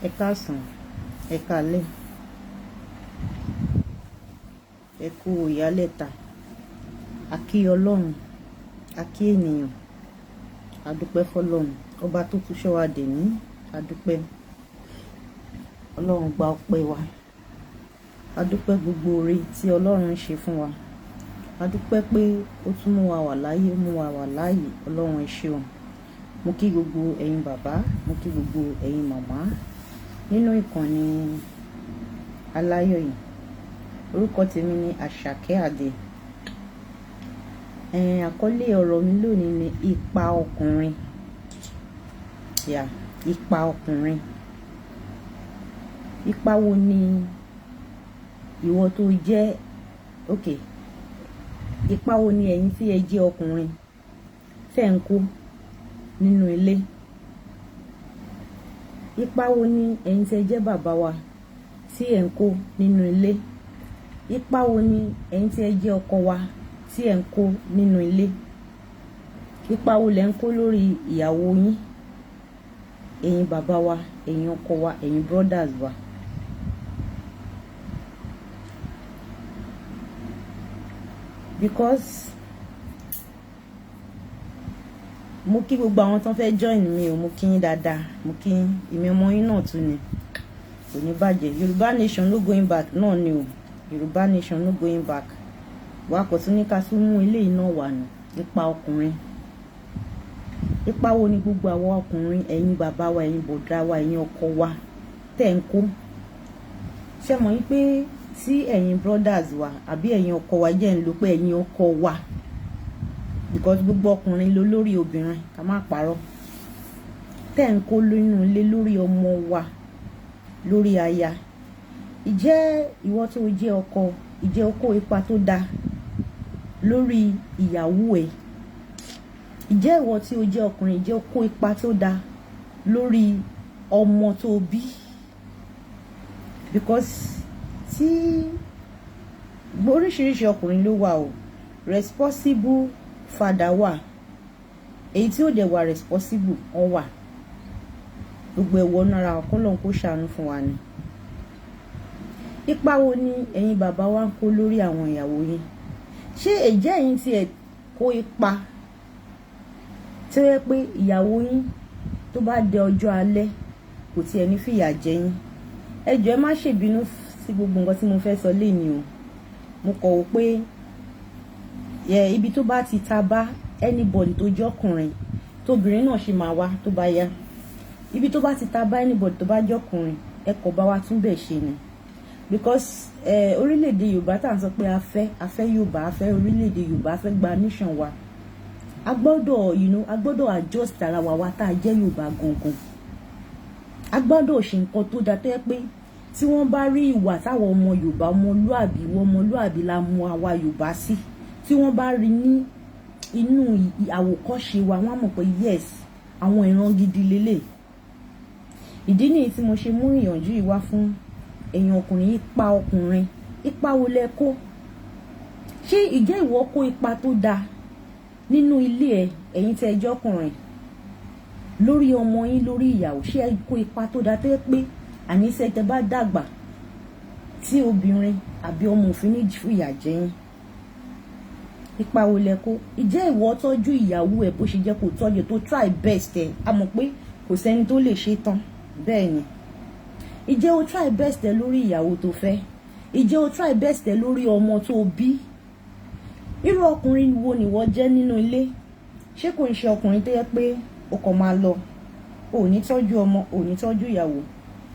Ẹ káàsán, ẹ káalẹ́, ẹ kú ìyálẹ̀ta, a kí Ọlọ́run, a kí ènìyàn, a dúpẹ́ fọ́lọ́run, ọba tó tún ṣọ́ wa dèní, a dúpẹ́. Ọlọ́run gba ọpẹ́ wa, a dúpẹ́ gbogbo oore tí Ọlọ́run ń ṣe fún wa, a dúpẹ́ pé ó tún mú wa wà láyé, mú wa wà láàyè. Ọlọ́run ẹ ṣeun. Mo kí gbogbo ẹ̀yin bàbá, mo kí gbogbo ẹ̀yin màmá nínú ìkànnì aláyọ̀ yìí. Orúkọ tèmi ni Àṣàkẹ́ Adé. Àkọlé ọ̀rọ̀ mi lónìí ni ipa ọkùnrin. Ipa ọkùnrin. Ipa wo ni ìwọ tó jẹ́ ipa wo ni ẹ̀yin tí ẹ jẹ́ ọkùnrin fẹ́ ń kó nínú ilé? Ipa wo ni ẹ̀yin tí ẹ jẹ́ bàbá wa tí ẹ ń kó nínú ilé? Ipa wo ni ẹ̀yin tí ẹ jẹ́ ọkọ wa tí ẹ ń kó nínú ilé? Ipa wo lẹ ń kó lórí ìyàwó yín, ẹ̀yin bàbá wa, ẹ̀yin ọkọ wa, ẹ̀yin brothers wa? Because mo kí gbogbo àwọn tó fẹ́ join mi o, mo kí yín dáadáa, mo kí yín, ìmọ̀ ọmọ yín náà tún ni, kò ní bàjẹ́. Yorùbá nation no going back náà ni o, Yorùbá nation no going back. Wà kò tún ní ká tún mú ilé iná wà nù. Ipa ọkùnrin. Ipa wo ni gbogbo àwọn ọkùnrin, ẹ̀yin bàbá wa, ẹ̀yin bọ̀dá wa, ẹ̀yin ọkọ wa tẹ̀ ń kó? Ṣé mọ̀ wípé tí ẹ̀yin brothers wa àbí ẹ̀yin ọkọ wa jẹ́ ń lò pé ẹ̀yin ọkọ wa, because gbogbo ọkùnrin ló lórí obìnrin, ká má parọ́, tẹ̀ ń kó nínú ilé lórí ọmọ wa, lórí aya. Ìjẹ́ ìwọ tó jẹ́ ọkọ, ìjẹ́ ọkọ ipa tó dáa lórí ìyàwó ẹ̀? Ìjẹ́ ìwọ tí ó jẹ́ ọkùnrin, ìjẹ́ ọkọ ipa tó dáa lórí ọmọ tó bí? Because tí oríṣiríṣi ọkùnrin ló wà o, responsible father wà, èyí tí ó dẹ̀ wà responsible ọ wà. Gbogbo ẹ̀wọ̀ nára ọ̀kọ́lọ́n kó ṣàánú fún wa ni. Ipa wo ni ẹ̀yin bàbá wa ń kó lórí àwọn ìyàwó yín? Ṣé ẹ̀jẹ̀ yín tí ẹ kó ipa tí ó yẹ pé ìyàwó yín tó bá dé ọjọ́ alẹ́ kò tiẹ̀ ní fìyà jẹ yín? Ẹ jọ̀ọ́ ẹ má ṣèbínú sí gbogbo nǹkan tí mo fẹ́ sọ lénìí o. Mo kọ̀ wò pé ibi tó bá ti ta bá anybody tó jọ́kùnrin, tóbìnrin náà ṣì máa wá tó bá yá. Ibi tó bá ti ta bá anybody tó bá jọ́kùnrin, ẹ kọ̀ bá wa tún bẹ̀ ṣe ni. Because orílẹ̀-èdè Yorùbá tá à ń sọ pé a fẹ́ Yorùbá, a fẹ́ orílẹ̀-èdè Yorùbá, a fẹ́ gba nation wa. A gbọ́dọ̀ adjust ara wa tá a jẹ́ Yorùbá gangan. A gbọ́dọ̀ ṣe nǹkan tó dáa tó yẹ pé tí wọ́n bá rí ìwà táwọn ọmọ Yorùbá, ọmọlúàbí la mú àwa Yorùbá sí, tí wọ́n bá rí ní inú àwòkọ́ṣe wa, wọ́n á mọ̀ pé yes, àwọn ìran gidi lélẹ̀. Ìdí nìyí tí mo ṣe mú ìyànjú yìí wá fún ẹ̀yin ọkùnrin. Ipa ọkùnrin. Ipa wo lẹ kó? Ṣé ìjẹ́ ìwọ kó ipa tó dáa nínú ilé ẹ, ẹ̀yin tí ẹ jẹ́ ọkùnrin, lórí ọmọ yín, lórí ìyàwó? Ṣé ẹ kó ipa tó dáa tó yẹ pé àníṣe tẹ bá dàgbà tí obìnrin àbí ọmọ òfin ní fìyà jẹ yín? Ipa wo lẹ kó? Ìjẹ́ ìwọ tọ́jú ìyàwó ẹ bó ṣe jẹ́ kó tọ́jú, tó try best ẹ? A mọ̀ pé kò sẹ́ni tó lè ṣe tán, bẹ́ẹ̀ ni. Ìjẹ́ o try best ẹ lórí ìyàwó tó fẹ́? Ìjẹ́ o try best ẹ lórí ọmọ tó bí? Irú ọkùnrin wo ni wọ́n jẹ́ nínú ilé? Ṣé kò ń ṣe ọkùnrin tó yẹ pé o kàn máa lọ, o ò ní tọ́jú ọmọ, o ò ní tọ́jú ìyàwó,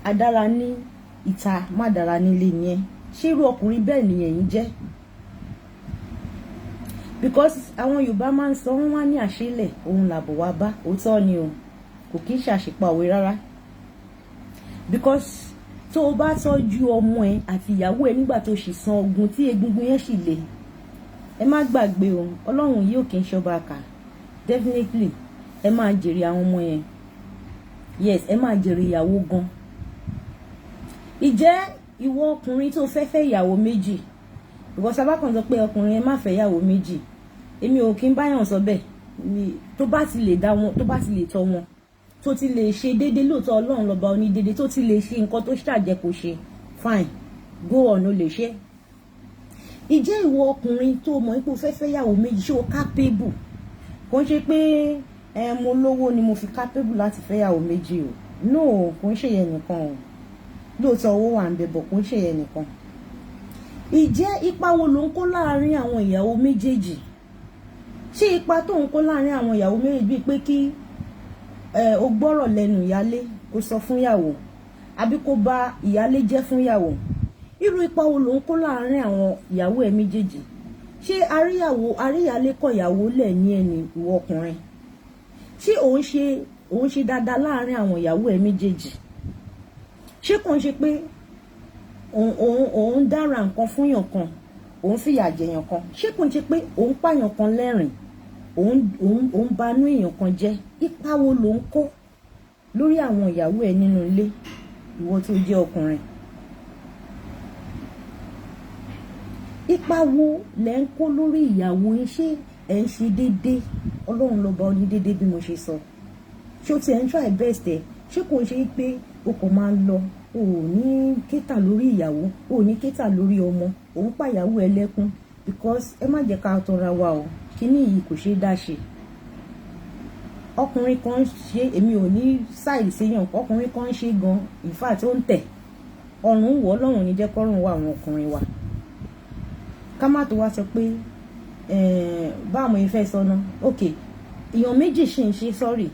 adára ní ìta má dára nílé ni ẹ? Ṣé irú ọkùnrin bẹ́ẹ̀ ni ẹ̀yin jẹ́? Because àwọn Yorùbá máa ń sọ, wọ́n wá ní àṣélẹ̀ òun làbọ̀ wá bá. Òótọ́ ni o, kò kí ń ṣàṣìpa òwe rárá. Because tó o bá tọ́jú ọmọ ẹ àti ìyàwó ẹ nígbà tó ṣì san ogun tí egungun yẹn ṣì le, ẹ má gbàgbé o, Ọlọ́run yìí ò kí ń ṣọba kà. Definitely ẹ máa jèrè àwọn ọmọ yẹn. Yes, ẹ máa jèrè ìyàwó gan. Ìjẹ́ ìwọ ọkùnrin tó fẹ́ ìyàwó méjì, ìwọ sábà kan sọ pé ọkùnrin ẹ má fẹ́ ìyàwó méjì, èmi ò kí ń báyàn sọ bẹ́ẹ̀. Tó bá ti lè dá wọn, tó bá ti lè tọ́ wọn, tó ti lè ṣe déédéé lóòótọ́ Ọlọ́run lọ́ba onídéédéé tó ti lè ṣe nǹkan tó ṣàjẹ́ kó ṣe fine go on ó lè ṣe. Ìjẹ́ ìwọ ọkùnrin tó mọ̀ pé o fẹ́ fẹ́yàwó méjì ṣé o capable kò ń ṣe pé mo lówó ni mo fi capable láti fẹ́yàwó méjì o no kò ń ṣe yẹn nìkan o lóòótọ́ owó wà ń bẹ bọ̀ kò ń ṣe yẹn nìkan. Ìjẹ́ ipa wo ló ń kó láàárín àwọn ìyàwó méjèèjì? Ṣé ipa tó ń kó láàárín àwọn ìyàwó méjèèjì bíi pé kí o gbọ́rọ̀ lẹ́nu ìyálé kó sọ fún ìyàwó àbí kó bá ìyálé jẹ́ fún ìyàwó? Irú ipa wo ló ń kó láàárín àwọn ìyàwó ẹ méjèèjì? Ṣé àríyálé kọ ìyàwó lẹ̀ ní ẹni ìwọ ọkùnrin? Ṣé òun ṣe dáadáa láàárín àwọn ìyàwó ẹ méjèèjì? Ṣé kò ń ṣe pé òun dára nǹkan fún yàn kan òun fìyà jẹyàn kan? Ṣé kò ń ṣe pé òun pààyàn kan lẹ́rìn òun banú èèyàn kan jẹ́? Ipa wo ló ń kó lórí àwọn ìyàwó ẹ nínú ilé ìwọ tó jẹ́ ọkùnrin? Ipa wo lẹ ń kó lórí ìyàwó yín? Ṣé ẹ ń ṣe déédéé? Ọlọ́run lọ́ba oní déédéé bí mo ṣe sọ. Ṣé o ti ẹ̀ ń try best ẹ? Ṣé kò ń ṣe pé o kò máa lọ o ò ní kétà lórí ìyàwó o ò ní kétà lórí ọmọ òun pàyàwó ẹ lẹ́kún? Because ẹ má jẹ́ ká tọra wa o, kíní yìí kò ṣeé dá ṣe. Ọkùnrin kan ṣe, èmi ò ní sáìlì séyàn, ọkùnrin kan ṣe gan in fact ó ń tẹ̀ ọrùn wọ̀ Ọlọ́run ní jẹ́ kọ́rùn wà àwọn ọkùnrin wa. Ká má tó wá sọ pé báwọn ìfẹ́ sọ náà ok èèyàn méjì ṣì ń ṣe sọ́ọ̀rì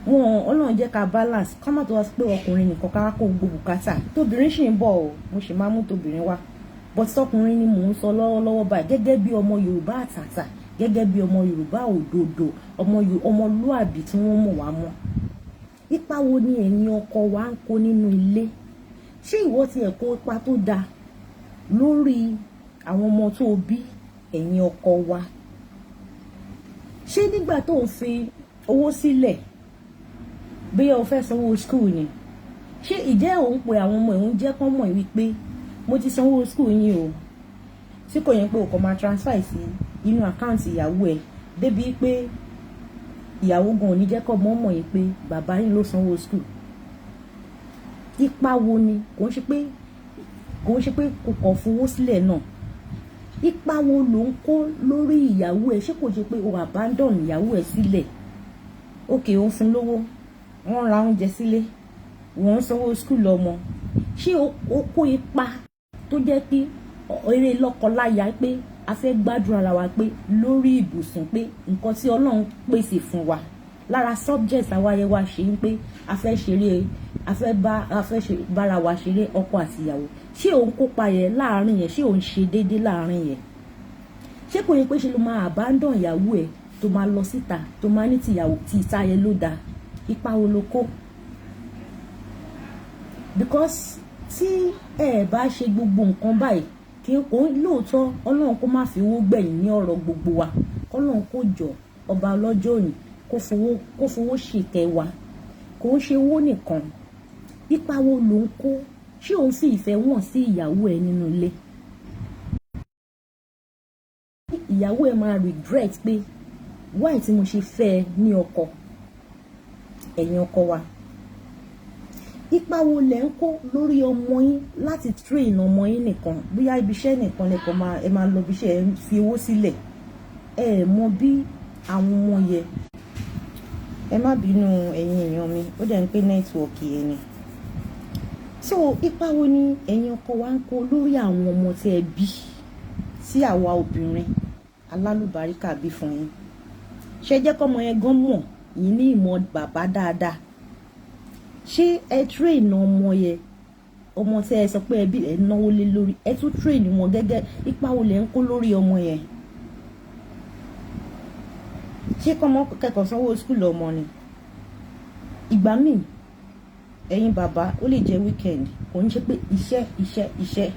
wọn Ọlọ́run jẹ́ ká balance. Ká má tó wá sọ pé ọkùnrin nìkan ká kó gbogbo bùkátà, tóbìnrin ṣì ń bọ̀ o, mo sì máa mú tóbìnrin wá but ọkùnrin ni mò ń sọ lọ́wọ́lọ́wọ́ báyìí gẹ́gẹ́ bí ọmọ Yorùbá àtàtà, gẹ́gẹ́ bí ọmọ Yorùbá òdodo, ọmọlúàbí tí wọ́n mọ̀ wá mọ́. Ipa wo ni ẹ̀yin ọkọ wa ń kó nínú ilé? Ṣé ìwọ ti ẹ̀ kó ipa tó dáa lórí àwọn ọmọ tó bí ẹ̀yin ọkọ wa? Ṣé nígbà tó ń fi owó sílẹ̀ bí o fẹ́ sanwó school ni, ṣé ìjẹ́ òun pé àwọn ọmọ òun jẹ́ kán mọ̀ wípé mo ti sanwó school yín o, tí kò yẹn pé o kò máa transfer sí inú àkáǹtì ìyàwó ẹ̀ débi pé ìyàwó gan ò ní jẹ́ kọ́ mọ̀ yìí pé bàbá yín ló sanwó school? Ipa wo ni? Kò ń ṣe pé kò kàn fowó sílẹ̀ náà. Ipa wo ló ń kó lórí ìyàwó ẹ̀? Ṣé kò ṣe pé o abandon ìyàwó ẹ̀ sílẹ̀? Òkè òun fún lówó, wọ́n ra oúnjẹ sílé, wọ́n ń sanwó school ọmọ. Ṣé o kó ipa tó jẹ́ pé eré lọ́kọláya pé a fẹ́ gbádùn ara wa pé lórí ibùsùn pé nǹkan tí Ọlọ́run pèsè fún wa lára subject àwáyé wa ṣe ń pé a fẹ́ ṣeré bára wa ṣeré ọkọ àti ìyàwó? Ṣé òun kópa yẹn láàárín yẹn? Ṣé òun ṣe déédéé láàárín yẹn? Ṣé kò yẹ pé ṣe ló máa abandon ìyàwó ẹ̀ tó máa lọ síta tó máa ní tìyàwó tí ìta yẹn ló dáa? Ipa wo ló kó? Because tí ẹ bá ṣe gbogbo nǹkan báyìí kí n kò lóòótọ́ Ọlọ́run kó má fi owó gbẹ̀yìn ní ọ̀rọ̀ gbogbo wa, Ọlọ́run kó jọ ọba ọlọ́jọ́ òní kó fowó ṣèkẹ́ wa, kò ń ṣe owó nìkan. Ipa wo ló ń kó? Ṣé òun fi ìfẹ́ wọ̀n sí ìyàwó ẹ nínú ilé? Ìyàwó ẹ máa regret pé why tí mo ṣe fẹ́ ẹ ní ọkọ? Ẹ̀yin ọkọ wa, ipa wo lẹ ń kó lórí ọmọ yín láti train ọmọ yín nìkan? Bóyá ibi iṣẹ́ nìkan lẹ́kọ̀ọ́ ẹ máa lọ ibi iṣẹ́ ẹ ń fi owó sílẹ̀, ẹ mọ bí àwọn ọmọ yẹ. Ẹ má bínú ẹ̀yin èèyàn mi, ó dẹ̀ ń pé nẹ́tíwọ̀kì ẹ̀ ni. So ipa wo ni ẹ̀yin ọkọ wa ń kó lórí àwọn ọmọ tí ẹ bí sí àwa obìnrin alálùbáríkà bí fún yín? Ṣé jẹ́ kọ́mọ yẹn gan mọ̀ yín ní ìmọ̀ bàbá dáadáa? Ṣé ẹ train ọmọ yẹn, ọmọ tí ẹ sọ pé ẹbí ẹ náwó lé lórí, ẹ tún train wọn gẹ́gẹ́? Ipa wo lẹ ń kó lórí ọmọ yẹn? Ṣé kọ́mọ kẹ́kọ̀ọ́ sanwó school ọmọ ni? Ìgbà míì ẹ̀yin bàbá ó lè jẹ́ weekend, kò ń ṣe pé iṣẹ́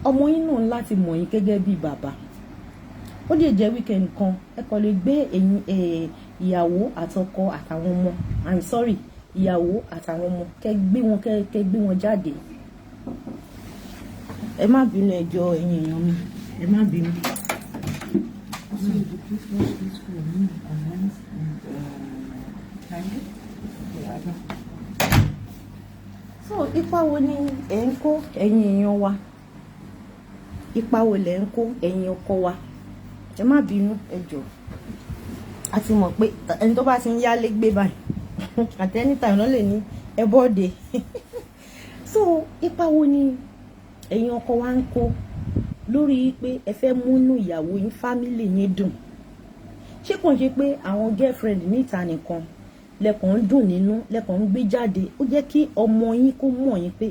ọmọ yín náà láti mọ̀ yín gẹ́gẹ́ bí bàbá. Ó lè jẹ́ weekend kan ẹ kò lè gbé ìyàwó àtọkọ àtàwọn ọmọ, I'm sorry, ìyàwó àtàwọn ọmọ kẹ́ gbé wọn jáde. Ẹ má bínú ẹjọ́ ẹ̀yin èèyàn mi, ẹ má bínú. So ipa wo ni ẹ̀ ń kó ẹ̀yin èèyàn wa? Ipa wo lẹ̀ ń kó ẹ̀yin ọkọ wa? Ẹ má bínú, ẹ jọ̀ọ́. A ti mọ̀ pé ẹni tó bá ti ń yálé gbé báyìí at any time ló lè ní ẹ bọ́ọ̀dẹ̀. So ipa wo ni ẹ̀yin ọkọ wa ń kó lórí pé ẹ fẹ́ múnú ìyàwó yín, fámílì yín dùn? Ṣé kò ń ṣe pé àwọn girlfriend níta nìkan lẹ́kàn ń dùn nínú, lẹ́kàn ń gbé jáde? Ó jẹ́ kí ọmọ yín kó mọ̀ yín pé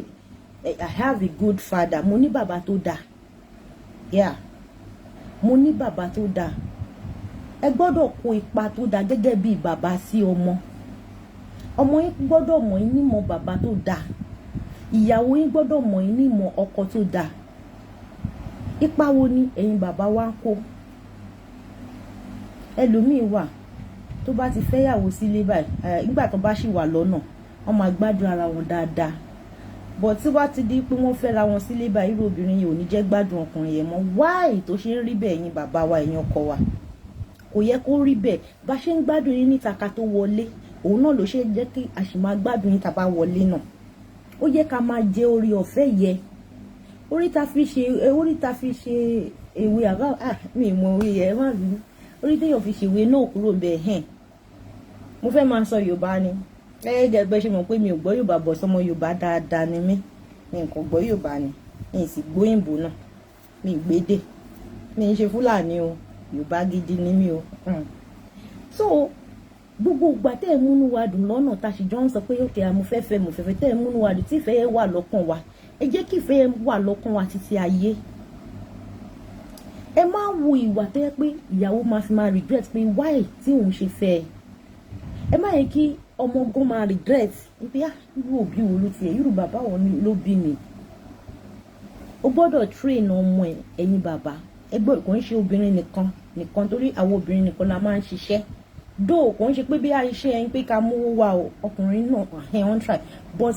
I have a good father, mo ní bàbá tó dáa. Yeah, mo ní bàbá tó dáa. Ẹ gbọ́dọ̀ kó ipa tó dáa gẹ́gẹ́ bí bàbá sí ọmọ. Ọmọ yín gbọ́dọ̀ mọ̀ yín nímọ̀ bàbá tó dáa. Ìyàwó yín gbọ́dọ̀ mọ̀ yín nímọ̀ ọkọ tó dáa. Ipa wo ni ẹ̀yin bàbá wa ń kó? Ẹlòmíì wà tó bá ti fẹ́yàwó sílé báyìí, nígbà tó bá ṣì wà lọ́nà, wọ́n máa gbádùn ara wọn dáadáa. But tí wọ́n ti di pé wọ́n fẹ́ra wọn sílé báyìí, irú obìnrin yìí ò ní jẹ́ gbádùn ọkùnrin yẹn mọ́. Why tó ṣe ń rí bẹ́ẹ̀ ẹ̀yin bàbá wa, ẹ̀yin ọkọ wa? Kò yẹ kó rí bẹ́ẹ̀. Bá ṣe ń gbádùn yín níta ká tó wọlé, òun náà ló ṣe jẹ́ kí a sì máa gbádùn yín tá bá wọlé náà. Ó yẹ ká máa jẹ orí ọ̀fẹ́ yẹ. Orí ta fi ṣe ewé àbá, mi mọ orí yẹ, má bínú. Orí téèyàn fi ṣèwé náà kúrò bẹ́ẹ̀ hẹ́n. Mo fẹ́ máa sọ Yorùbá ni. Gẹ́gẹ́ bẹ́ẹ̀ ṣe mọ̀ pé mi ò gbọ́ Yorùbá, bọ̀ sọmọ Yorùbá dáadáa ni mí. Mi nǹkan gbọ́ Yorùbá ni. Mi sì gbóyìnbó náà. Mi gbédè. Mi ń ṣe Fúlàní o. Yorùbá gidi ni mí o. So gbogbo ìgbà tẹ́ ẹ̀ múnú wa dùn lọ́nà tá a sì jọ ń sọ pé òkè mo fẹ́ tẹ́ ẹ̀ múnú wa dùn, tí ìfẹ́ yẹn wà lọ́kàn wa. Ẹ jẹ́ kí ìfẹ́ yẹn wà lọ́kàn wa títí ayé. Ẹ má wo ìwà tẹ́ pé ìyàwó máa fi máa regret pé why tí òun ṣe fẹ́ ẹ. Ẹ má yẹ kí ọmọ gan máa regret pé irú òbí wo ló tiẹ̀, irú bàbá wo ló bí mi. O gbọ́dọ̀ train ọmọ ẹ, ẹ̀yin bàbá. Ẹ gbọ́dọ̀, kò ń ṣe obìnrin nìkan torí àwọn obìnrin nìkan la máa ń ṣiṣẹ́. Dóò kò ń ṣe pé bí iṣẹ́ ẹyin pé ká mówó wá o, ọkùnrin náà on try, but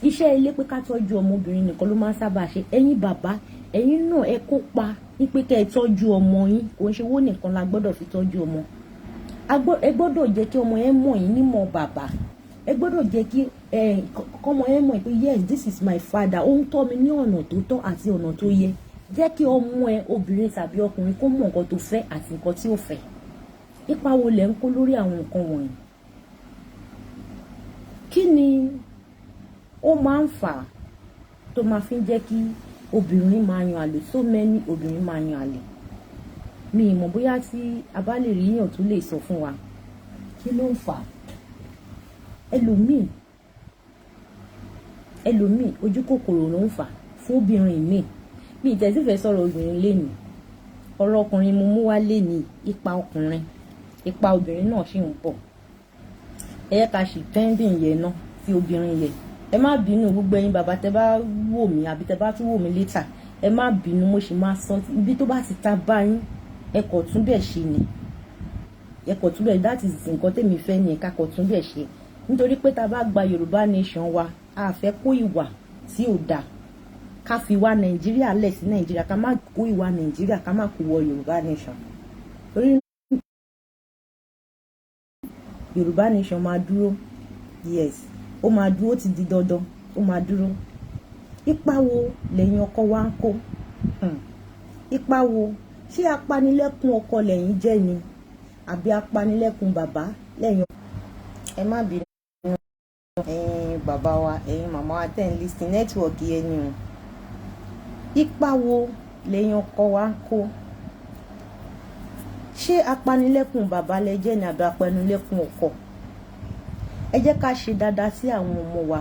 iṣẹ́ ilé pé ká tọ́jú ọmọbìnrin nìkan ló máa ń sábà ṣe. Ẹ̀yin bàbá, ẹ̀yin náà ẹ kópa ní pé kẹ́ ẹ tọ́jú ọmọ yín. Kò ń ṣe owó nìkan la gbọ́dọ̀ fi tọ́jú ọmọ. Ẹ gbọ́dọ̀ jẹ́ kí ọmọ yẹn mọ̀ yín nímọ̀ bàbá. Ẹ gbọ́dọ̀ jẹ́ kí ọmọ yẹn mọ̀ pé yes, this is my father. Ó ń tọ́ mi ní ọ̀nà tó tọ́ àti ọ̀nà tó yẹ. Jẹ́ kí ọmọ ẹ obìnrin tàbí ọkùnrin kó mọ̀ nǹkan tó fẹ́ àti nǹkan tí ó fẹ́. Ipa wo lẹ̀ ń kó lórí àwọn nǹkan wọ̀nyí? Kí ni ó máa ń fà tó máa fi ń jẹ́ kí obìnrin máa yan àlè? So many obìnrin máa yan àlè. Mi mọ̀ bóyá tí a bá lè rí èèyàn tó lè sọ fún wa kí ló ń fà. Ẹlòmíì ojú kòkòrò ló ń fà fún obìnrin míì. Mi ìtẹ̀sí fẹ́ sọ̀rọ̀ obìnrin lénìí, ọ̀rọ̀ ọkùnrin mo mú wá lénìí. Ipa ọkùnrin, ipa obìnrin náà ṣì ń pọ̀. Ẹ yẹ ká ṣì pending yẹn náà sí obìnrin yẹn. Ẹ má bínú gbogbo ẹ̀yin bàbá tẹ́ bá wò mí àbí tẹ́ bá tún wò mí later. Ẹ má bínú, mo sì máa sọ ibi tó bá ti ta bá yín, ẹ kọ̀ tún bẹ̀ ṣe ni. Ẹ kọ̀ tún bẹ̀, that is nǹkan tèmi fẹ́ ni ká kọ̀ tún bẹ̀ ṣe. Nítorí pé tá bá gba Yorùbá nation wa, a fẹ́ kó ìwà tí ò dáa. Ká fi wá Nàìjíríà lẹ̀ sí Nàìjíríà, ká má kó ìwà Nàìjíríà, ká má kó wọ Yorùbá nation. Torí Yorùbá nation máa dúró, yes, ó máa dúró, ó ti di dandan, ó máa dúró. Ipa wo lẹ́yìn ọkọ wa ń kó? Ipa wo? Ṣé apanilẹ́kún ọkọ lẹ́yìn jẹ́ ni àbí apanilẹ́kún bàbá lẹ́yìn? Ẹ má bínú ẹ̀yin bàbá wa, ẹ̀yin màmá wa tẹ́ ń listen, network yẹn ni o. Ipa wo lẹ́yìn ọkọ wa ń kó? Ṣé apanilẹ́kún bàbá lẹ jẹ́ ni àbí apanilẹ́kún ọkọ? Ẹ jẹ́ ká ṣe dáadáa sí àwọn ọmọ wa.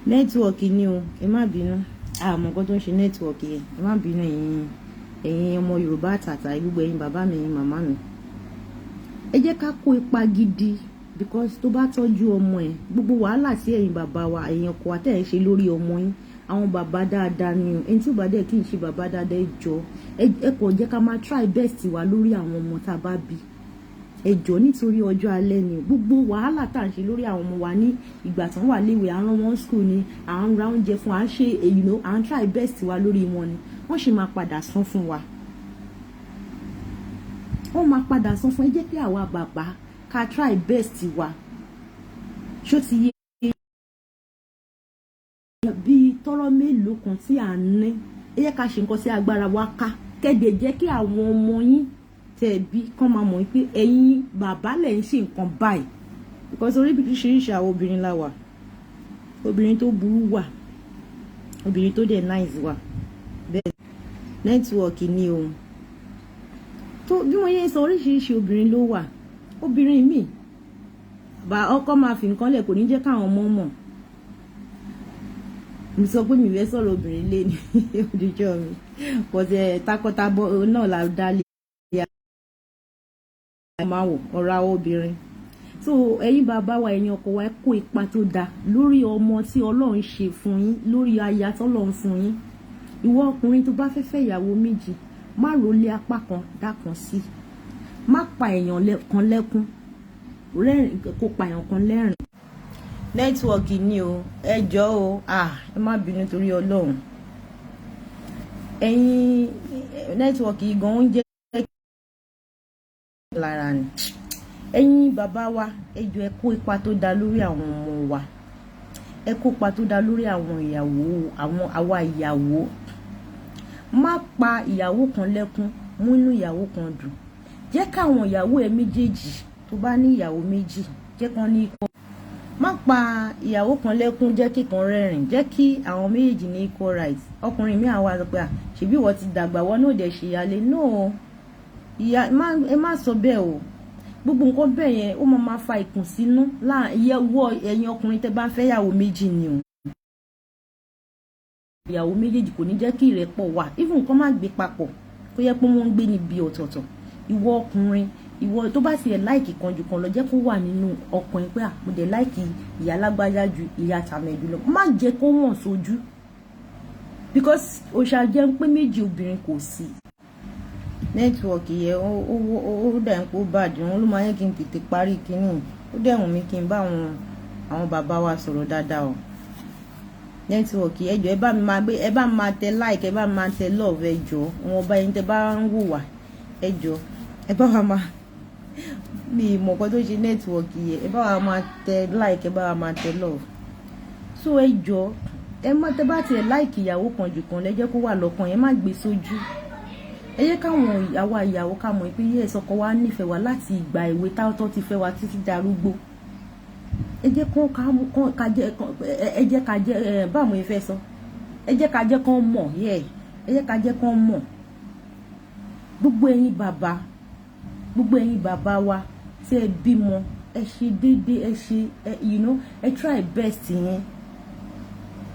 Network ni o, ẹ má bínú. Àmọ́ nǹkan tó ń ṣe network yẹn, ẹ má bínú ẹ̀yin ọmọ Yorùbá àtàtà, gbogbo ẹ̀yin bàbá mi, ẹ̀yin màmá mi. Ẹ jẹ́ ká kó ipa gidi, because tó bá tọ́jú ọmọ ẹ̀, gbogbo wàhálà tí ẹ̀yin bàbá wa, ẹ̀yin ọkọ wa tẹ́ ẹ̀ ṣe lórí ọmọ yín, àwọn bàbá dáadáa ni o. Ẹni tí ò bá dẹ̀ kí n ṣe bàbá dáadáa, ẹ jọ̀ọ́ ẹ kò jẹ́ ká máa try best wa lórí àwọn ọmọ tá a bá bí. Ẹ jọ̀ọ́ nítorí ọjọ́ alẹ́ ni gbogbo wàhálà tá à ń ṣe lórí àwọn ọmọ wa ní ìgbà tán wà léwe, à ń rán wọn school ni, à ń ra oúnjẹ fún, à ń ṣe à ń try best wa lórí wọn ni. Wọ́n sì máa padà san fún wa. Wọ́n máa padà san fún. Ẹ jẹ́ kí àwa bàbá ká try best wa ṣó ti yé bí tọ́rọ́ mélòó kan tí à ń ní ẹ jẹ́ ká ṣe nǹkan sí agbára wa ká kẹ́dẹ̀ jẹ́ kí àwọn ọmọ yín tẹ̀ bí kán máa mọ̀ pé ẹ̀yin bàbá lẹ̀ ń ṣe nǹkan báyìí because oríṣiríṣi àwọn obìnrin la wà, obìnrin tó burú wà, obìnrin tó dẹ̀ nice wà, bẹ́ẹ̀ nẹ́tíwọ̀kì ni ohun tó bí wọ́n yẹn sọ oríṣiríṣi obìnrin ló wà. Obìnrin míì bá ọkọ máa fi nǹkan lẹ̀ kò ní jẹ́ káwọn ọmọ mọ̀. Mo sọ pé mi fẹ́ sọ̀rọ̀ obìnrin lé ní òdìjọ́ mi pọ̀tẹ́ takọtabo náà la dá lé máa wò ọ̀rọ̀ àwọn obìnrin. So ẹ̀yin bàbá wa ẹ̀yin ọkọ wa ẹ kó ipa tó dáa lórí ọmọ tí Ọlọ́run ṣe fún yín, lórí aya tí Ọlọ́run fún yín. Ìwọ ọkùnrin tó bá fẹ́ fẹ́ ìyàwó méjì má rólé apá kan dákan sí, má pa èèyàn kan lẹ́kún, rẹ́rìn kó pa èèyàn kan lẹ́rìn. Nẹ́tíwọ̀kì ni o, ẹ jọ̀ọ́ o, ẹ má bínú torí Ọlọ́run. Ẹ̀yin nẹ́tíwọ̀kì gan ń jẹ́ lára ni. Ẹ̀yin bàbá wa ẹ jọ̀ọ́ ẹ kó ipa tó dá lórí àwọn ọmọ wa, ẹ kó ipa tó dá lórí àwọn ìyàwó, àwa ìyàwó. Má pa ìyàwó kan lẹ́kún, mú inú ìyàwó kan dùn. Jẹ́ káwọn ìyàwó ẹ méjèèjì tó bá ní ìyàwó méjì jẹ́ kán ní ikọ́. Má pa ìyàwó kan lẹ́kún, jẹ́ kí kan rẹ́rìn, jẹ́ kí àwọn méjèèjì ní equal rights. Ọkùnrin mi àwa sọ pé ṣebí ìwọ ti dàgbà wọ́n náà dẹ̀ ṣe ìyálé. No, ẹ má sọ bẹ́ẹ̀ o. Gbogbo nǹkan bẹ́ẹ̀ yẹn ó máa fa ìkùnsínú láàyẹ̀wò ẹ̀yin ọkùnrin tẹ́ bá fẹ́ ìyàwó méjì ni o. Ìyàwó méjèèjì kò ní jẹ́ kí ìrẹ́pọ̀ wà, even nǹkan má gbé papọ̀ kó yẹ pé wọ́n ń gbé níbi ọ̀tọ̀ọ̀tọ̀. Ìwọ ọkùnrin, ìwọ tó bá tiẹ̀ láìkì kan jù kan lọ, jẹ́ kó wà nínú ọkùnrin pé mo dẹ̀ láìkì ìyá lágbájá ju ìyá tàmẹ̀dù lọ. Má jẹ́ kó wọ̀n sójú because òṣà jẹ́ pé méjì obìnrin kò sí. Nẹ́tíwọ̀kì yẹn ó dà ń pò bàjẹ́, wọn ló máa yẹ kí n tètè parí kínní. Ó dẹ̀ wùn mí kí n bá àwọn bàbá wa sọ̀rọ̀ dáadáa o. Nẹ́tíwọ̀kì ẹ jọ̀ọ́ ẹ bá mi máa tẹ like, ẹ bá mi máa tẹ love, ẹ jọ̀ọ́ wọn ọba yín tẹ bá ń wò wá, ẹ jọ̀ọ́ ẹ bá wa máa bí ìmọ̀kọ́ tó ṣe nẹ́tíwọ̀kì yẹn, ẹ bá wa máa tẹ like, ẹ bá wa máa tẹ love. So ẹ jọ̀ọ́ ẹ má tẹ bá tiẹ̀ like ìyàwó kan jù kan lẹ́jẹ́ kó wà lọ́kàn yẹn, má gbé sójú. Ẹ jẹ́ káwọn ìyàwó ká mọ̀ pé yẹ́ ẹ̀sọ́kọ wa nífẹ̀ẹ́ wa láti ìgbà èwe táwọ́tọ́ ti fẹ́ wa títí darúgbó. Ẹ jẹ́ ká jẹ́ báwo ẹ fẹ́ sọ, ẹ jẹ́ ká jẹ́ kán mọ̀ ẹ jẹ́ ká jẹ́ kán mọ̀. Gbogbo ẹ̀yin bàbá wa tí ẹ bímọ ẹ ṣe déédéé, ẹ ṣe ẹ try best yẹn,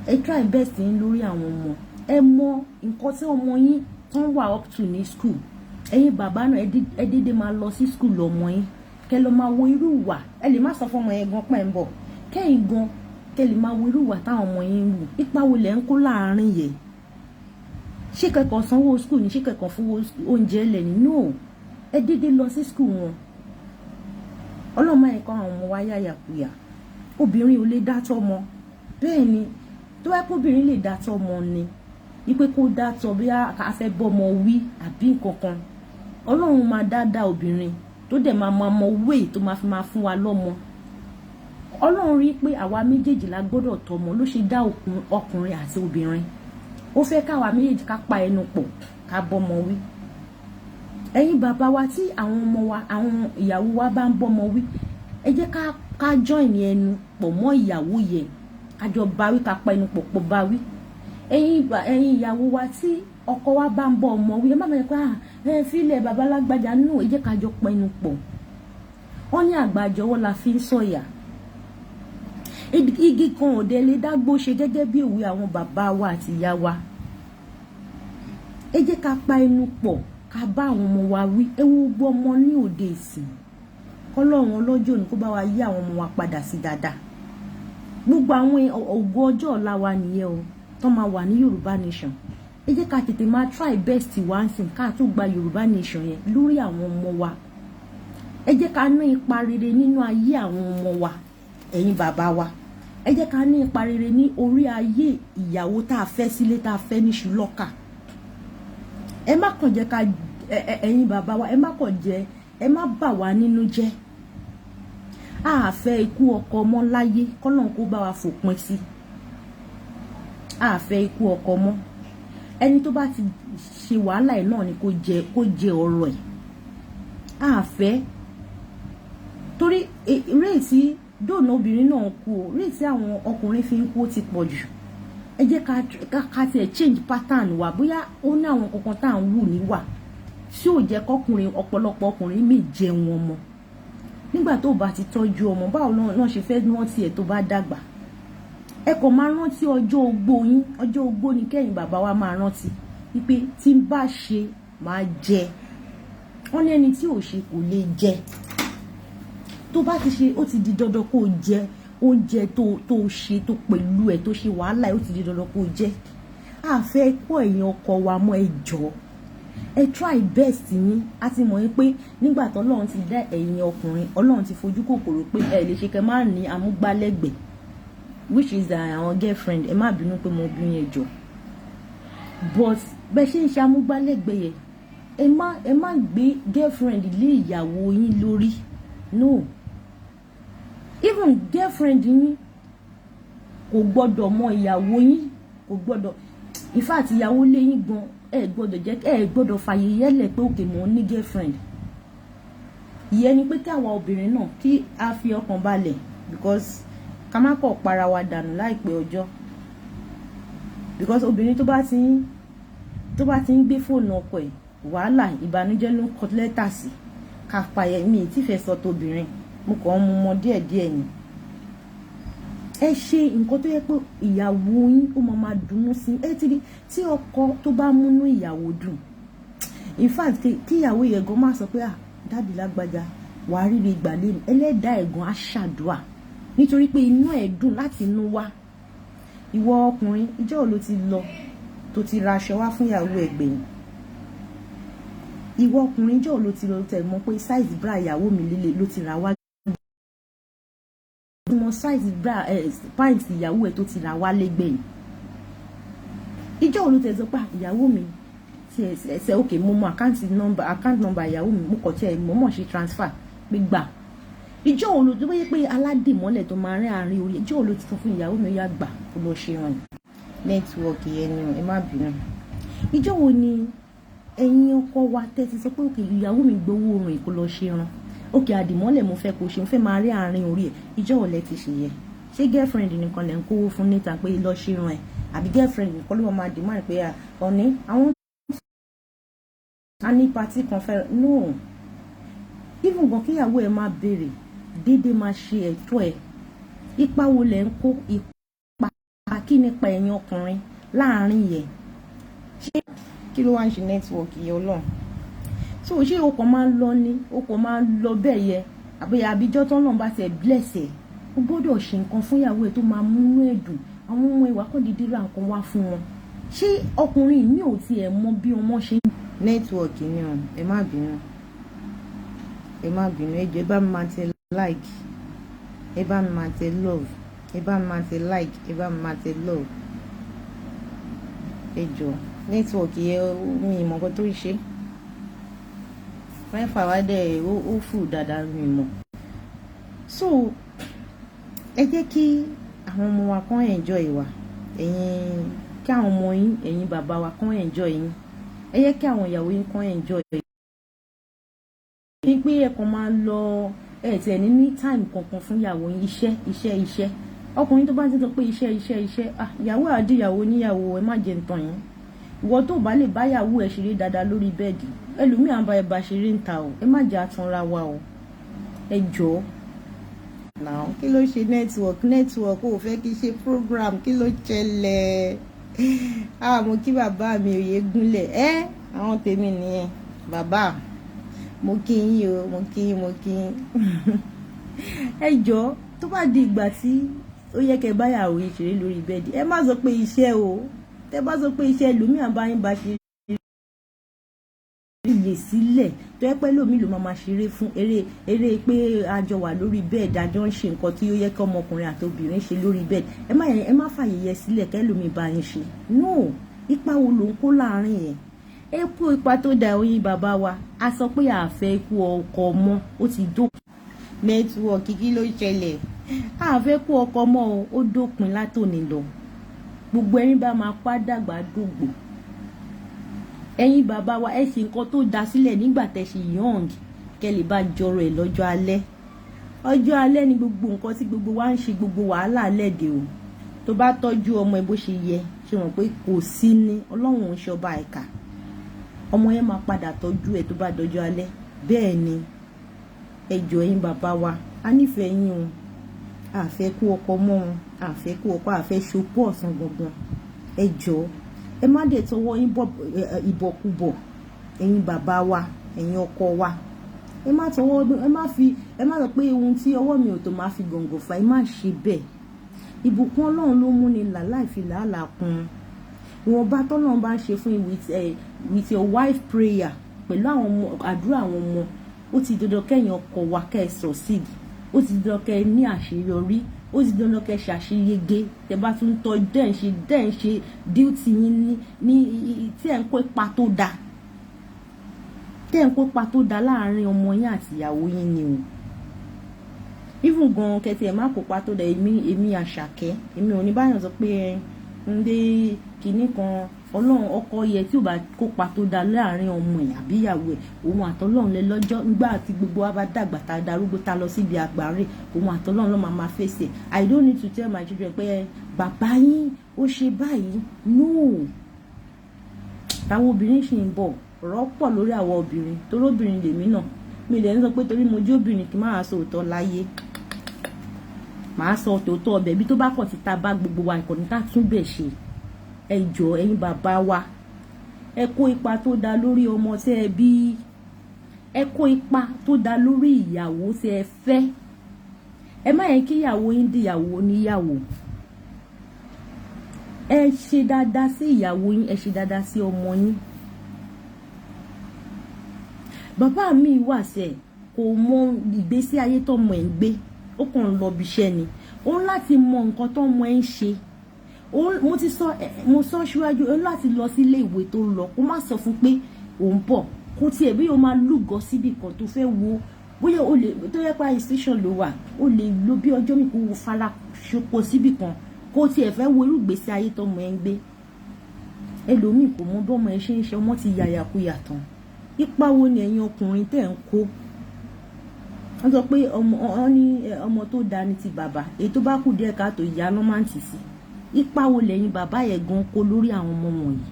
ẹ try best yẹn lórí àwọn ọmọ. Ẹ mọ nǹkan tí ọmọ yín tó ń wà up to ní school. Ẹ̀yin bàbá náà ẹ dédé máa lọ sí school lọ́mọ yín kẹ́ lọ máa wo irú ìwà. Ẹ lè má sọ fún ọmọ yẹn gan pẹ́ ń bọ̀, kẹ́yìn gan kẹ́ lè máa wo irú ìwà táwọn ọmọ yín ń wù. Ipa wo lẹ̀ ń kó láàárín yẹn? Ṣé kẹ́kọ̀ọ́ sanwó school ni, ṣé kẹ́kọ̀ọ́ fún oúnjẹ lẹ̀ ni? No, ẹ dédé lọ sí school wọn. Ọlọ́mọ ẹ̀kọ́ àwọn ọmọ wa yáyàkuyà. Obìnrin ò lè dátọ́ mọ, bẹ́ẹ̀ ni tó wá pé obìnrin lè dátọ́ mọ ni ipe kó dátọ́ bí a fẹ́ bọ́mọ wí àbí nǹkankan. Ọlọ́run máa dáadáa obìnrin tó dẹ̀ máa mọ wéè tó máa fi máa fún wa lọ́mọ. Ọlọ́run rí pé àwa méjèèjì la gbọ́dọ̀ tọ́mọ ló ṣe dá ọkùnrin àti obìnrin. Ó fẹ́ káwa méjèèjì ká pa ẹnu pọ̀ ká bọ́mọ wí. Ẹ̀yin bàbá wa tí àwọn ọmọ wa, àwọn ìyàwó wa bá ń bọ́mọ wí, ẹ jẹ́ ká join ẹnu pọ̀ mọ́ ìyàwó yẹn, ká jọ báwí, ká pa ẹnu pọ̀ pọ̀ báwí. Ẹ̀yin ìyàwó wa tí ọkọ wa bá ń bọ́ ọmọ wí, ẹ má bẹ̀rẹ̀ pé fílẹ̀ bàbá lágbájá nù, ẹ jẹ́ ká jọ pa ẹnu pọ̀. Wọ́n ní àgbàjọwọ́ la fi ń sọ̀yà. Igi kan ò dẹ̀ lè dágbó ṣe gẹ́gẹ́ bí òwe àwọn bàbá wa àti ìyá wa. Ẹ jẹ́ ká pa ẹnu pọ̀ ká bá àwọn ọmọ wa wí. Ẹ wo gbogbo ọmọ ní òde ìsìn. Ọlọ́run ọlọ́jọ́ ni kó bá wa yí àwọn ọmọ wa padà sí dáadáa. Gbogbo àwọn ògo ọjọ́ ọ̀la wa nìyẹn o tó máa wà ní Yorùbá nation. Ẹ jẹ́ ká tètè máa try best wa ń sìn ká tó gba Yorùbá nation yẹn lórí àwọn ọmọ wa. Ẹ jẹ́ ká ní ipa rere nínú ayé àwọn ọmọ wa, ẹ̀yin bàbá wa. Ẹ jẹ́ ká ní ipa rere ní orí ayé ìyàwó tá a fẹ́ sílé, tá a fẹ́ ní ṣùlọ́kà. Ẹ má kàn jẹ́ ká ẹ̀yin bàbá wa, ẹ má bà wá nínú jẹ́. a fẹ́ ikú ọkọ mọ́ láyé, kọ́lọ́run kó bá wa fòpin sí. A fẹ́ ikú ọkọ mọ́. Ẹni tó bá ti ṣe wàhálà ẹ̀ náà ni kó jẹ ọ̀rọ̀ ẹ̀. A fẹ́. Torí réètì dóònà obìnrin náà kú o, réètì àwọn ọkùnrin fi ń kú ó ti pọ̀ jù. Ẹ jẹ́ ká tiẹ̀ change pattern wa, bóyá ó ní àwọn kankan tá à ń wù níwà tí ò jẹ́ kọkùnrin, ọ̀pọ̀lọpọ̀ ọkùnrin mi jẹun ọmọ. Nígbà tó bá ti tọ́jú ọmọ, báwo náà ṣe fẹ́ rántí ẹ̀ tó bá dàgbà? Ẹ kò máa rántí ọjọ́ ogbó yín. Ọjọ́ ogbó ni kẹ́yìn bàbá wa máa rántí wípé tí n bá ṣe máa jẹ. Wọ́n ní ẹni tí ò ṣe kò lè jẹ. Tó bá ti ṣe, ó ti di dandan kó jẹ oúnjẹ tó ṣe tó pẹ̀lú ẹ̀ tó ṣe wàhálà, ó ti di dandan kó jẹ. A fẹ́ kó ẹ̀yin ọkọ wa mọ́, ẹ jọ̀ọ́. Ẹ try best yín. A ti mọ̀ yín pé nígbà tó Ọlọ́run ti dá ẹ̀yin ọkùnrin, Ọlọ́run ti fojú kòkòrò pé ẹ lè ṣe kẹ́ máa ní amúgbálẹ́gbẹ̀ẹ́, which is àwọn girlfriend. Ẹ má bínú pé mo bí yín, ẹ jọ̀ọ́. But bẹ́ ṣe ń ṣe amúgbálẹ́gbẹ̀ẹ́ yẹn, ẹ má gbé girlfriend lé ìyàwó yín lórí. No. Even girlfriend yín kò gbọ́dọ̀ mọ ìyàwó yín, kò gbọ́dọ̀. In fact, ìyàwó lé yín gan, ẹ gbọ́dọ̀ fàyè yẹ́lẹ̀ pé òkè mò ń ní girlfriend. Ìyẹn ni pé kí àwa obìnrin náà kí a fi ọkàn balẹ̀, because ká má kọ̀ para wa dànù láìpẹ́ ọjọ́. Because obìnrin tó bá ti ń gbé fóònù ọkọ ẹ̀, wàhálà ìbànújẹ́ ló ń kọ lẹ́tà sí. Ká payẹ mi tí fẹ́ sọ tóbìnrin, mo kàn ń mú mọ díẹ̀díẹ̀ ni. Ẹ ṣe nǹkan tó yẹ pé ìyàwó yín ó máa dùnnú sí. Ẹ ti rí tí ọkọ tó bá múnú ìyàwó dùn. In fact, kí ìyàwó yẹn gan máa sọ pé dáàdì lágbájá wàá ríre ìgbàlè mi, ẹlẹ́dàá ẹ̀gàn á ṣàdúà, nítorí pé inú ẹ̀ dùn láti inú wá. Ìwọ ọkùnrin, ìjọ́ ló ti lọ tó ti ra aṣọ wá fún ìyàwó ẹgbẹ̀yìn? Ìwọ ọkùnrin, ìjọ́ ló ti lọ tẹ̀ mọ́ pé size bra ìyàwó mi líle ló ti ra wá? Mo size bra pants ìyàwó ẹ̀ tó ti ra wá lẹ́gbẹ̀yìn? Ìjọ́ ló tẹ̀ sọ pé ìyàwó mi ti ẹsẹ̀ òkè, mo mọ account number ìyàwó mi, mo kọ̀ tí ẹ̀ mọ̀ ṣe transfer pé gbà. Ìjọ́ wo ló tó bóyá pé aládìmọ́lẹ̀ tó máa rin àárín orí, ìjọ́ wo ló ti sọ fún ìyàwó mi ó yá gbà kó lọ ṣe ràn? Nẹ́tíwọ̀kì yẹn ni, ẹ má bínú. Ìjọ́ wo ni ẹ̀yin ọkọ wa tẹ́ ti sọ pé òkè ìyàwó mi gbowó orin kó lọ ṣe ràn? Òkè àdìmọ́lẹ̀ mo fẹ́ kó ṣe, mo fẹ́ máa rí àárín orí ẹ̀. Ìjọ́ wo lẹ ti ṣe yẹ? Ṣé girlfriend nìkan lẹ ń kówó fún níta pé lọ ṣe ràn ẹ̀? Àbí girlfriend nìkan ló máa dìmọ́ pé ọ̀ní àwọn a ní party kan fẹ́? No. Even gan kíyàwó ẹ̀ máa béèrè dédé máa ṣe ẹ̀tọ́ ẹ̀. Ipa wo lẹ ń kó? Ipa kí nípa ẹ̀yin ọkùnrin láàrin yẹn? Ṣé kí ló wá ń ṣe nẹ́tíwọ̀kì yẹn Ọlọ́run? So ṣé o kàn máa ń lọ ní, o kàn máa ń lọ bẹ́ẹ̀ yẹ? Àbíjọ́ tó ń lọ́n bá tẹ̀ bless ẹ̀, o gbọ́dọ̀ ṣe nǹkan fún ìyàwó ẹ̀ tó máa múnú ẹ̀ dùn. Àwọn ọmọ ìwà kan dídí ra nǹkan wá fún wọn. Ṣé ọkùnrin mi ò tiẹ̀ mọ bí ọmọ ṣe ń. Nẹ́tíwọ̀kì ni o, ẹ má bínú. Ẹ má bínú, ẹ jọ̀ọ́ ẹ bá mi máa tẹ like, ẹ bá mi máa tẹ love, ẹ bá mi máa tẹ like, ẹ bá mi máa tẹ love. Ẹ jọ̀ọ́ nẹ́tíwọ̀kì yẹn mi ìmọ̀ nǹkan tó ń ṣe. Fẹ́fà wá dẹ̀ ó fù dáadáa mi mọ̀. So ẹ jẹ́ kí àwọn ọmọ wa kàn enjoy wa. Kí àwọn ọmọ yín, ẹ̀yin bàbá wa kàn enjoy yín. Ẹ jẹ́ kí àwọn ìyàwó yín kàn enjoy yín. Ní pé ẹ kàn máa lọ tẹ̀ ní time kankan fún ìyàwó yín, iṣẹ́. Ọkùnrin tó bá ti sọ pé iṣẹ́, ìyàwó àdìyàwó níyàwó, ẹ má jẹ́ ntàn yín. Ìwọ tó bá lè bá ìyàwó ẹ ṣeré dáadáa lórí bẹ́ẹ̀dì, ẹlòmíì á bá ẹ bá ṣeré ń ta o. Ẹ má jẹ́ àtúnra wa o. Ẹ jọ̀ọ́. Now kí ló ṣe network ó fẹ́ kí ṣe program, kí ló ṣẹlẹ̀? Mo kí bàbá mi òye gúnlẹ̀. Àwọn tèmi nìyẹn. Bàbá mo kí yín o, mo kí yín. Ẹ jọ̀ọ́, tó bá di ìgbà tí ó yẹ kẹ́ báyàwó yín ṣeré lórí bẹ́ẹ̀dì, ẹ má sọ pé iṣẹ́ o. Tẹ́ bá sọ pé iṣẹ́ ẹlòmíì á bá yín bá ṣe ilé sílẹ̀, tó yẹ pé lómi ló máa ṣeré fún eré pé a jọ wà lórí bẹ́ẹ̀dì, a jọ ń ṣe nǹkan tí ó yẹ kí ọmọkùnrin àti obìnrin ṣe lórí bẹ́ẹ̀dì. Ẹ má fàyè yẹ sílẹ̀ kẹ́ lómi bá yín ṣe. No. Ipa wo ló ń kó láàrin yẹn? Ẹ kú ipa tó da oyin bàbá wa. A sọ pé a fẹ́ ikú ọkọ mọ́, ó ti dókun. nẹ́tíwọ̀kì kí ló ṣẹlẹ̀ a fẹ́ kó ọkọ mọ́ o ó dópin látòní lọ gbogbo ẹni bá máa pa dàgbà dògbò ẹ̀yin bàbá wa ẹ ṣe nǹkan tó dá sílẹ̀ nígbà tẹ́ ṣe young kẹ́ lè bá jọrọ ẹ̀ lọ́jọ́ alẹ́ ọjọ́ alẹ́ ni gbogbo nǹkan tí gbogbo wa ń ṣe gbogbo wàhálà lẹ́dẹ̀ o tó bá tọ́jú ọmọ ẹ bó ṣe yẹ ṣe mọ̀ pé kò sí ní ọlọ́run ń ṣọba ẹ̀ka ọmọ yẹn máa padà tọ́jú ẹ̀ tó bá dọjọ́ alẹ́ bẹ́ẹ̀ ni ẹ jọ̀ọ́ ẹ̀yin bàbá wa a nífẹ̀ẹ́ yín o àfẹ́ kú ọkọ mọ́ wọn àfẹ́ kú ọkọ àfẹ́ ṣopó ọ̀sán gbọ̀ngàn ẹ jọ̀ọ́ ẹ má dẹ̀ tọwọ́ yín bọ̀ ìbọ̀kúbọ̀ ẹ̀yin bàbá wa ẹ̀yin ọkọ wa ẹ má tọwọ́ ẹ má sọ pé ohun tí ọwọ́ mi ò tó máa fi gọ̀ǹgọ̀ fà ẹ má ṣe bẹ́ẹ̀ ìbùkún ọlọ́run ló mú ni là láì fi làálàá kún ìwọ̀nba tọ́lọ́run bá ń ṣe fún with your wife prayer pẹ̀lú àwọn àdúrà àwọn ọmọ ó ti dandan kẹ́yìn ọkọ wa kẹ́ ẹ succeed ó ti dandan kẹ́ ẹ ní àṣeyọrí ó ti dandan kẹ́ ẹ ṣàṣeyege tẹ́ bá tún tọ́ dẹ́n ṣe duty yín ní tí ẹ̀ ń kó ipa tó dáa tẹ́ ẹ̀ ń kó ipa tó dáa láàárín ọmọ yín àti ìyàwó yín ni o even gan kẹtì ẹ̀ má kópa tó dáa èmi Àṣàkẹ́ èmi ò ní báyọ̀ sọ pé ń dé kinní kan ọlọ́run ọkọ yẹ tí ò bá kópa tó dáa láàárín ọmọ ẹ̀ àbí ìyàwó ẹ̀ òun àtọlọ́run lẹ lọ́jọ́ nígbà tí gbogbo wa bá dàgbà tá a darúgbó tá a lọ síbi àgbáre òun àtọlọ́run ló máa fèsì ẹ̀ I don't need to tell my children pé bàbá yín ó ṣe báyìí no táwọn obìnrin ṣì ń bọ̀ rọ́pọ̀ lórí àwọn obìnrin torí obìnrin lèmi náà mi lè ń sọ pé torí mo jẹ́ obìnrin kí n máa sọ òótọ́ láyé màá sọ òótọ́ ọbẹ̀ bí tó bá kọ̀ ti ta bá gbogbo wa ìkànnì tá tún bẹ̀ ṣe ẹ jọ̀ọ́ ẹ̀yin bàbá wa ẹ kó ipa tó dá lórí ọmọ tí ẹ bí ẹ kó ipa tó dá lórí ìyàwó tí ẹ fẹ́ ẹ má yẹ kí ìyàwó yín di ìyàwó oníyàwó ẹ ṣe dáadáa sí ìyàwó yín ẹ ṣe dáadáa sí ọmọ yín bàbá mi wà sẹ kò mọ ìgbésí ayé tọmọ ẹ ń gbé ó kàn ń lọ bíṣẹ́ ni ó ń láti mọ nǹkan tọmọ ẹ ń ṣe mo sọ síwájú ó láti lọ sí ilé ìwé tó lọ kó má sọ fún pé òun bọ̀ kó tiẹ̀ bí o máa lúgọ síbì kan tó fẹ́ wo bóyá o lè tó yẹ pa institution ló wà o lè lo bí ọjọ́ mi kó fara ṣoko síbì kan kó tiẹ̀ fẹ́ wo irú ìgbésí ayé tọmọ ẹ ń gbé ẹlòmíì kò mọ bọ́mọ ẹ ṣe ń ṣe ọmọ ti yàyàkuyà tán ipa wo ni ẹ̀yin ọkùnrin tẹ̀ ń kó wọ́n sọ pé ọmọ tó dáa ní ti bàbá èyí tó bá kù díẹ̀ káàtó ìyá ló máa ń tì sí ipa wo lẹ́yìn bàbá yẹn gan kó lórí àwọn ọmọ wọ̀nyí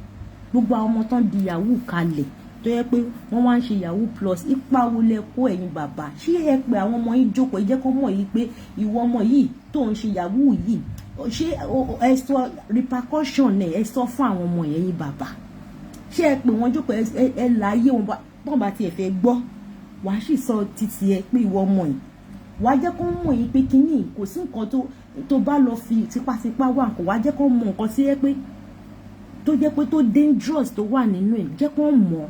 gbogbo àwọn ọmọ tán di yahoo kalẹ̀ tó yẹ pé wọ́n wá ń ṣe yahoo plus ipa wo lẹ kó ẹ̀yin bàbá ṣé ẹ pé àwọn ọmọ yìí jókòó ẹ jẹ́ kó mọ̀ yìí pé ìwọ ọmọ yìí tó ń ṣe yahoo yìí ṣé ẹ sọ repercussion ẹ sọ fún àwọn ọmọ yẹn yìí bàbá ṣé ẹ pé wọ́n jókòó ẹ láyé wọn bá tiẹ̀ fẹ́ gbọ́ wàá sì sọ títí ẹ pé ìwọ ọmọ yìí wàá jẹ́ kó mọ̀ yìí pé kínní kò sí nǹkan tó bá lọ fi tipátipá wà kó wàá jẹ́ kó mọ̀ nǹkan tí ẹ pé tó jẹ́ pé tó dangerous tó wà nínú ẹ̀ jẹ́ kó mọ̀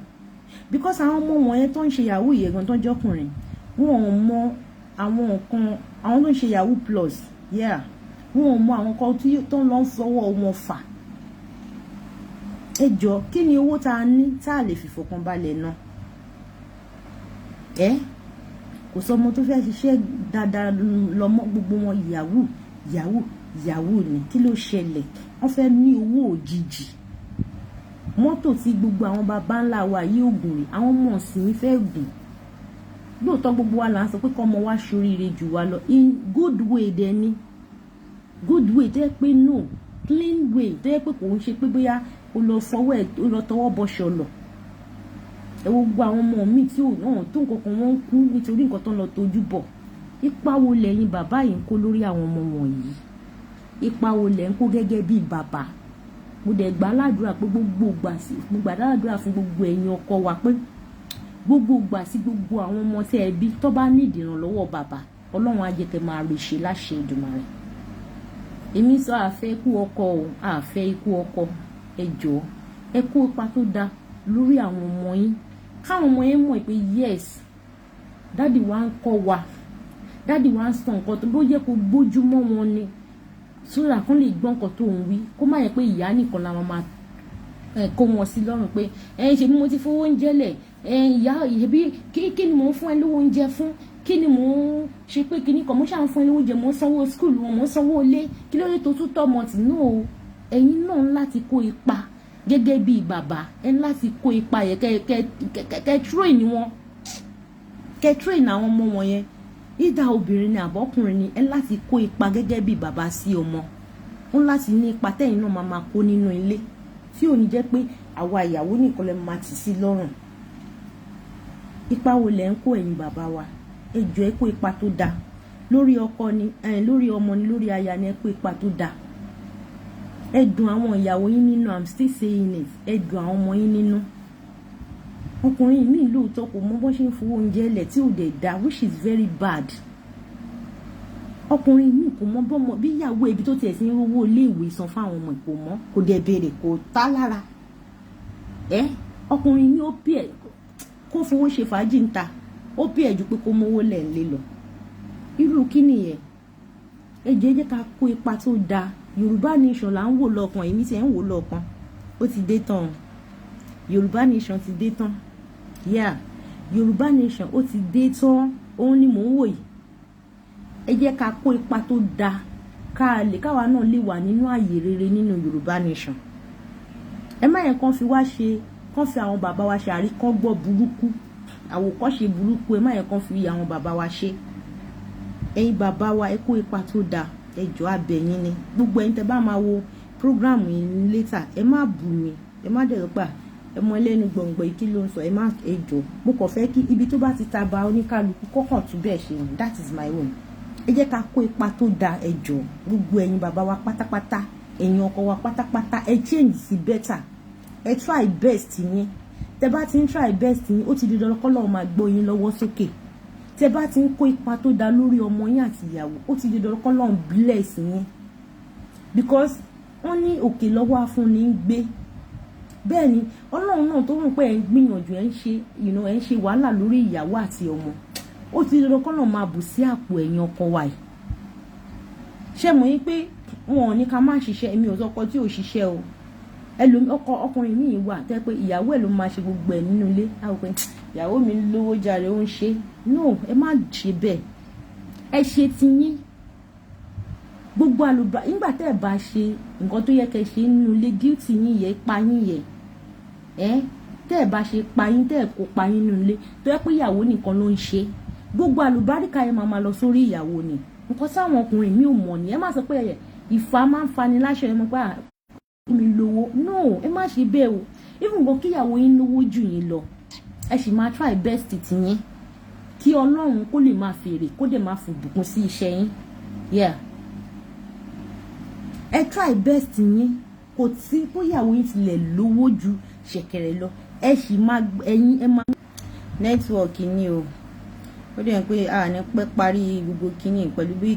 because àwọn ọmọ wọn yẹn tó ń ṣe yahoo yẹn gan tó ń jọkùnrin wọn ò mọ àwọn nǹkan àwọn tó ń ṣe yahoo plus yeah wọn ò mọ àwọn nǹkan tó ń lọ fọwọ́ wọn fà ẹ jọ kí ni owó tá a ní tá a lè fi fọkànbalẹ̀ náà kò sọ ọmọ tó fẹ́ ṣiṣẹ́ dáadáa lọ́mọ gbogbo wọn yahoo ni kí ló ṣẹlẹ̀ wọ́n fẹ́ ní owó òjijì mọ́tò tí gbogbo àwọn baba ńlá wa yìí ògùn rè àwọn ọmọ ọ̀sìn fẹ́ gùn lóòótọ́ gbogbo wa là ń sọ pé kọ́ ọmọ wa ṣoríire jù wá lọ in good way dẹ ni good way tó yẹ pé no clean way tó yẹ pé kò ń ṣe pé bóyá o lọ fọwọ́ ẹ̀ o lọ tọwọ́ bọ́ṣọ lọ ẹ wo gbogbo àwọn ọmọ mi tí òun tó nǹkan kan wọ́n ń kú nítorí nǹkan tó ń lọ tójú bọ̀ ipa wo lẹ́yìn bàbá yìí ń kó lórí àwọn ọmọ wọ̀nyí ipa wo lẹ́ ń kó gẹ́gẹ́ bíi bàbá mo dẹ̀ gbà ládùúrà pé gbogbo ìgbà sí mo gbà ládùúrà fún gbogbo ẹ̀yin ọkọ wa pé gbogbo ìgbà sí gbogbo àwọn ọmọ tí ẹ bí tó bá ní ìdìrànlọ́wọ́ bàbá ọlọ́run á jẹ́ kẹ́ máa rí ṣe láṣẹ Èdùmàrè èmi sọ àfẹ́ ikú ọkọ o àfẹ́ ikú ọkọ ẹ jọ̀ọ́ ẹ kó ipa tó dáa lórí àwọn ọmọ yín káwọn ọmọ yẹn mọ̀ pé yes dáàdì wa ń kọ́ wa dáàdì wa ń sọ nǹkan tó bó jẹ́ kó gbójúmọ́ wọn ni sódà kan lè gbọ́ nǹkan tó ń wí kó má yẹ pé ìyá nìkan la máa kó wọn sí lọ́rùn pé ṣe bí mo ti fowó oúnjẹ lẹ̀ ìyá ìbí kí ni mò ń fún ẹ lówó oúnjẹ fún kí ni mò ń ṣe pé kíní kan mo ṣáà ń fún ẹ lówó jẹ mò ń sanwó school wọn mò ń sanwó ilé kí ló dé tó tún tọ́mọ tì náà o ẹ̀yin náà ń láti kó ipa gẹ́gẹ́ bí bàbá ẹ ń láti kó ipa yẹn kẹ́ train wọn kẹ́ train àwọn ọmọ wọn yẹn ìdá obìnrin ni àbọ̀kùnrin ni ẹ láti kó ipa gẹ́gẹ́ bí bàbá sí ọmọ ń láti ní ipa tẹ́yìn náà máa kó nínú ilé tí ò ní jẹ́ pé àwa ìyàwó nìkan lè máa tì sí lọ́rùn. Ipa wo lẹ ń kó ẹ̀yin bàbá wa ẹ jọ̀ọ́ ẹ kó ipa tó dáa lórí ọkọ ni lórí ọmọ ni lórí aya ni ẹ kó ipa tó dáa ẹ dùn àwọn ìyàwó yín nínú I'm still saying it ẹ dùn àwọn ọmọ yín nínú. Ọkùnrin mi lóòótọ́ kò mọ bó ṣe ń fowó oúnjẹ lẹ̀ tí ò dẹ̀ dá which is very bad. Ọkùnrin mi kò mọ bọ́mọ bí ìyàwó ibi tó tiẹ̀ sí ń rówó ilé ìwé san fáwọn ọmọ ìkó mọ́ kò dẹ̀ béèrè kò tá lára. Ọkùnrin mi ó pè ẹ́ kó fowó ṣe fàájì ń ta ó pè ẹ́ ju pé kó mówó lẹ̀ ń lé lọ. Irú kí nìyẹn? Ẹ jẹ́ ká kó ipa tó dáa. Yorùbá nation là ń wò lọ́kàn èmi tí ẹ̀ ń wò lọ́kàn ó ti dé tán. Yorùbá nation ti dé tán. Yeah, Yorùbá nation ó ti dé tán òun ni mò ń wò yìí. Ẹ jẹ́ ká kó ipa tó dáa káwa náà lè wà nínú ààyè rere nínú Yorùbá nation. Ẹ má yẹn kàn fi àwọn bàbá wa ṣe àríkọ́gbọ́ burúkú àwòkọ́ṣe burúkú ẹ má yẹn kàn fi àwọn bàbá wa ṣe. Ẹ̀yin bàbá wa ẹ kó ipa tó dáa ẹ jọ̀ọ́ abẹ̀yìn ni gbogbo ẹ̀yin tẹ́ bá máa wo program yìí later ẹ má bù mí ẹ má dẹ̀rọ pa ẹ mọ ẹlẹ́nu gbọ̀ngbọ̀ kí ló ń sọ ẹ má ẹ jọ̀ọ́ mo kàn fẹ́ kí ibi tó bá ti ta ba oníkálukú kọ́kàn tún bẹ́ẹ̀ ṣe ni that is my own. Ẹ jẹ́ ká kó ipa tó dáa ẹ jọ̀ọ́ gbogbo ẹ̀yin bàbá wa pátápátá ẹ̀yin ọkọ wa pátápátá ẹ change sí better ẹ try best yín tẹ́ bá ti ń try best yín ó ti di dandan k'Ọlọ́run máa gbé yín lọ́wọ́ sókè tẹ́ bá ti ń kó ipa tó dáa lórí ọmọ yín àti ìyàwó ó ti di dandan k'Ọlọ́run bless yín because wọ́n ní òkè lọ́wọ́ afúnni ń gbé bẹ́ẹ̀ ni Ọlọ́run náà tó rò pé ẹ̀ ń gbìyànjú ẹ̀ ń ṣe wàhálà lórí ìyàwó àti ọmọ ó ti di dandan k'Ọlọ́run máa bù sí àpò ẹ̀yin ọkọ wa yìí ṣé mo yín pé wọn ò ní ká má ṣiṣẹ́ èmi ò sọkọ tí ò ṣiṣẹ́ o ọkùnrin mi wà tẹ́ pé ìyàwó ẹ̀ ló máa ṣe gbogbo ẹ̀ nínú ilé àwọn pé ìyàwó mi lówó jàre ó ń ṣe no ẹ má ṣe bẹ́ẹ̀ ẹ ṣe tiyín gbogbo àlùbá nígbà tẹ́ ẹ bá ṣe nǹkan tó yẹ kẹ́ ṣe nínú ilé duty yín yẹ pa yín yẹ tẹ́ ẹ bá ṣe pa yín tẹ́ ẹ kó pa yín nínú ilé tó yẹ pé ìyàwó nìkan ló ń ṣe gbogbo àlùbáríkà yẹn máa lọ sórí ìyàwó ni nǹkan táwọn ọkùnrin mi ò mọ̀ ni ẹ má sọ pé ìfà máa ń fani láṣọ ẹ mọ̀ pé mi lówó no ẹ má ṣe bẹ́ẹ̀ o even gan kíyàwó yín lówó jù yín lọ ẹ sì máa try best tiyín kí Ọlọ́run kó lè máa fèrè kó dẹ̀ máa fòbùkún sí iṣẹ́ yín yeah ẹ try best yín kò tí bóyàwó yín tilẹ̀ lówó ju ṣẹ̀kẹ̀rẹ̀ lọ ẹ sì máa ẹ̀yin ẹ máa. Nẹ́tíwọ̀kì ni o ó dẹ̀ ń pé a ní pẹ́ parí gbogbo kínní pẹ̀lú bí